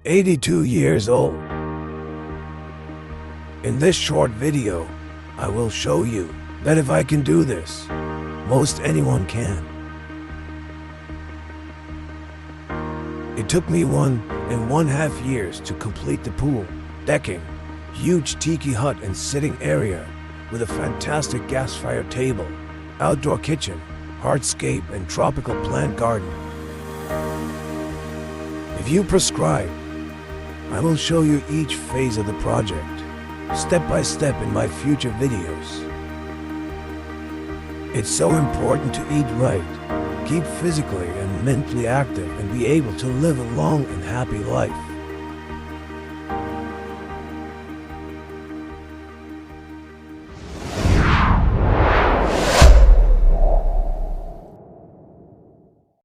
"82 years old. In this short video, I will show you that if I can do this, most anyone can. It took me 1.5 years to complete the pool, decking, huge tiki hut and sitting area with a fantastic gas-fired table, outdoor kitchen, hardscape and tropical plant garden. If you prescribe, I will show you each phase of the project, step by step in my future videos. It's so important to eat right, keep physically and mentally active, and be able to live a long and happy life.